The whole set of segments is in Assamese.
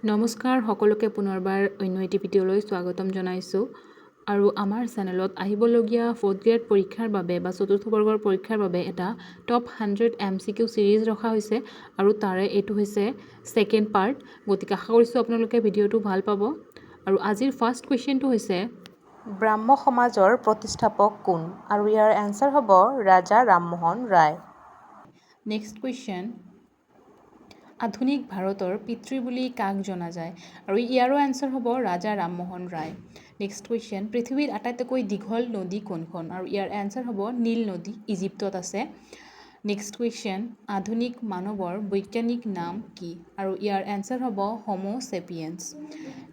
নমস্কাৰ সকলোকে পুনৰবাৰ অন্য এটি ভিডিঅ'লৈ স্বাগতম জনাইছোঁ আৰু আমাৰ চেনেলত আহিবলগীয়া 4th গ্ৰেড পৰীক্ষাৰ বাবে বা চতুৰ্থ বৰ্গৰ পৰীক্ষাৰ বাবে এটা টপ 100 MCQ সিৰিজ ৰখা হৈছে আৰু তাৰে এইটো হৈছে সেকেন্ড পাৰ্ট। গতিকে আশা কৰিছোঁ আপোনালোকে ভিডিঅ'টো ভাল পাব। আৰু আজিৰ ফাৰ্ষ্ট কুৱেশ্যনটো হৈছে ব্ৰাহ্ম সমাজৰ প্ৰতিষ্ঠাপক কোন? আৰু ইয়াৰ এনসাৰ হ'ব ৰাজা ৰামমোহন ৰায়। নেক্সট কুৱেশ্যন, আধুনিক ভাৰতৰ পিতৃ বুলি কাক জনা যায়? আৰু ইয়াৰো এনসাৰ হ'ব ৰাজা ৰামমোহন ৰায়। নেক্সট কুৱেশ্যন, পৃথিৱীৰ আটাইতকৈ দীঘল নদী কোনখন? আৰু ইয়াৰ এনসাৰ হ'ব নীল নদী, ইজিপ্তত আছে। নেক্সট কুৱেশ্যন, আধুনিক মানৱৰ বৈজ্ঞানিক নাম কি? আৰু ইয়াৰ এনসাৰ হ'ব হোমো চেপিয়েন্স।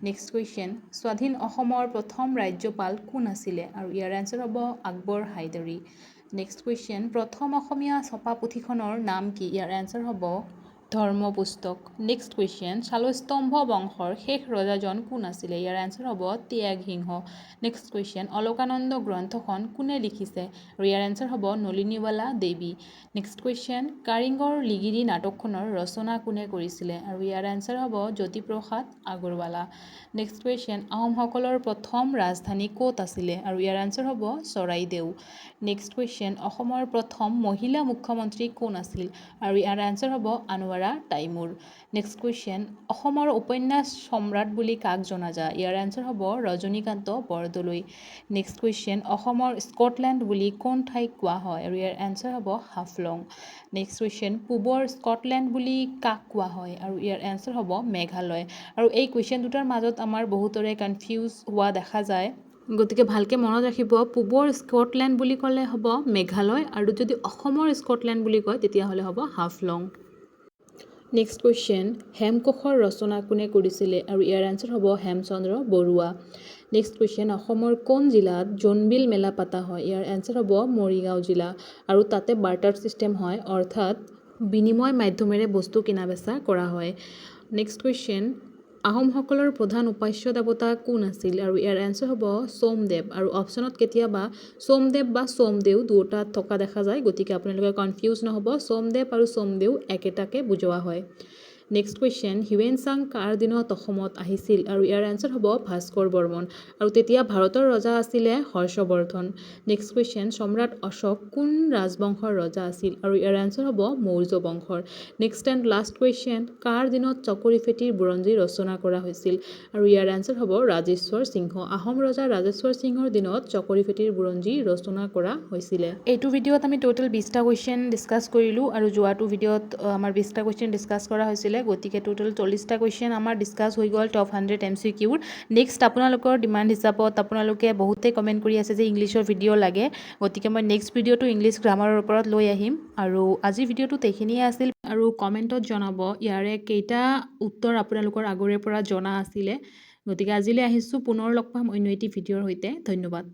নেক্সট কুৱেশ্যন, স্বাধীন অসমৰ প্ৰথম ৰাজ্যপাল কোন আছিলে? আৰু ইয়াৰ এনসাৰ হ'ব আকবৰ হাইদৰি। নেক্সট কুৱেশ্যন, প্ৰথম অসমীয়া ছপা পুথিখনৰ নাম কি? ইয়াৰ এনসাৰ হ'ব ধৰ্মপুস্তক। নেক্সট কুৱেশ্যন, শালস্তম্ভ বংশৰ শেষ ৰজাজন কোন আছিলে? ইয়াৰ এনসাৰ হ'ব ত্যাগ সিংহ। নেক্সট কুৱেশ্যন, অলকানন্দ গ্ৰন্থখন কোনে লিখিছে? আৰু ইয়াৰ এনসাৰ হ'ব নলিনীৱালা দেৱী। নেক্সট কুৱেশ্যন, কাৰিংগৰ লিগিৰি নাটকখনৰ ৰচনা কোনে কৰিছিলে? আৰু ইয়াৰ এনসাৰ হ'ব জ্যোতিপ্ৰসাদ আগৰৱালা। নেক্সট কুৱেশ্যন, আহোমসকলৰ প্ৰথম ৰাজধানী ক'ত আছিলে? আৰু ইয়াৰ এনসাৰ হ'ব চৰাইদেউ। নেক্সট কুৱেশ্যন, অসমৰ প্ৰথম মহিলা মুখ্যমন্ত্ৰী কোন আছিল? আৰু ইয়াৰ এনসাৰ হ'ব আনোৱাৰা টাইমুৰ। নেক্সট কুৱেশ্যন, অসমৰ উপন্যাস সম্ৰাট বুলি কাক জনা যায়? ইয়াৰ এনসাৰ হ'ব ৰজনীকান্ত বৰদলৈ। নেক্সট কুৱেশ্যন, অসমৰ স্কটলেণ্ড বুলি কোন ঠাইক কোৱা হয়? আৰু ইয়াৰ এনসাৰ হ'ব হাফলং। নেক্সট কুৱেশ্যন, পূবৰ স্কটলেণ্ড বুলি কাক কোৱা হয়? আৰু ইয়াৰ এনসাৰ হ'ব মেঘালয়। আৰু এই কুৱেশ্যন দুটাৰ মাজত আমাৰ বহুতৰে কনফিউজ হোৱা দেখা যায়। গতিকে ভালকৈ মনত ৰাখিব, পূবৰ স্কটলেণ্ড বুলি ক'লে হ'ব মেঘালয়, আৰু যদি অসমৰ স্কটলেণ্ড বুলি কয় তেতিয়াহ'লে হ'ব হাফলং। নেক্সট কুৱেশ্যন, হেমকোষৰ ৰচনা কোনে কৰিছিলে? আৰু ইয়াৰ এনসাৰ হ'ব হেমচন্দ্ৰ বৰুৱা। নেক্সট কুৱেশ্যন, অসমৰ কোন জিলাত জোনবিল মেলা পতা হয়? ইয়াৰ এনসাৰ হ'ব মৰিগাঁও জিলা, আৰু তাতে বাৰ্টাৰ ছিষ্টেম হয়, অৰ্থাৎ বিনিময় মাধ্যমেৰে বস্তু কিনা বেচা কৰা হয়। নেক্সট কুৱেশ্যন, আহোমসকলৰ প্ৰধান উপাস্য দেৱতা কোন আছিল? আৰু ইয়াৰ এনসাৰ হ'ব সোমদেৱ, আৰু অপশ্যনত কেতিয়াবা সোমদেৱ বা সোমদেউ দুয়োটাত থকা দেখা যায়, গতিকে আপোনালোকে কনফিউজ নহ'ব, সোমদেৱ আৰু সোমদেউ একেটাকে বুজোৱা হয়। নেক্সট কুৱেশ্যন, হিউৱেন চাং কাৰ দিনত অসমত আহিছিল? আৰু ইয়াৰ এনসাৰ হ'ব ভাস্কৰ বৰ্মন, আৰু তেতিয়া ভাৰতৰ ৰজা আছিলে হৰ্ষবৰ্ধন। নেক্সট কুৱেশ্যন, সম্ৰাট অশোক কোন ৰাজবংশৰ ৰজা আছিল? আৰু ইয়াৰ এনসাৰ হ'ব মৌৰ্য বংশৰ। নেক্সট এণ্ড লাষ্ট কুৱেশ্যন, কাৰ দিনত চকৰি ফেটিৰ বুৰঞ্জী ৰচনা কৰা হৈছিল? আৰু ইয়াৰ এনসাৰ হ'ব ৰাজেশ্বৰ সিংহ। আহোম ৰজা ৰাজেশ্বৰ সিংহৰ দিনত চকৰি ফেটিৰ বুৰঞ্জী ৰচনা কৰা হৈছিলে। এইটো ভিডিঅ'ত আমি টোটেল 20টা কুৱেশ্যন ডিছকাছ কৰিলোঁ, আৰু যোৱাটো ভিডিঅ'ত আমাৰ 20টা কুৱেশ্যন ডিছকাছ কৰা হৈছিলে, গতিকে টোটেল 40টা কুৱেশ্যন আমাৰ ডিছকাছ হৈ গ'ল টপ 100 MCQৰ। নেক্সট আপোনালোকৰ ডিমাণ্ড হিচাপত আপোনালোকে বহুতেই কমেণ্ট কৰি আছে যে ইংলিছৰ ভিডিঅ' লাগে, গতিকে মই নেক্সট ভিডিঅ'টো ইংলিছ গ্ৰামাৰৰ ওপৰত লৈ আহিম। আৰু আজিৰ ভিডিঅ'টোত এইখিনিয়ে আছিল, আৰু কমেণ্টত জনাব ইয়াৰে কেইটা উত্তৰ আপোনালোকৰ আগৰে পৰা জনা আছিলে। গতিকে আজিলৈ আহিছোঁ, পুনৰ লগ পাম অন্য এটি ভিডিঅ'ৰ সৈতে। ধন্যবাদ।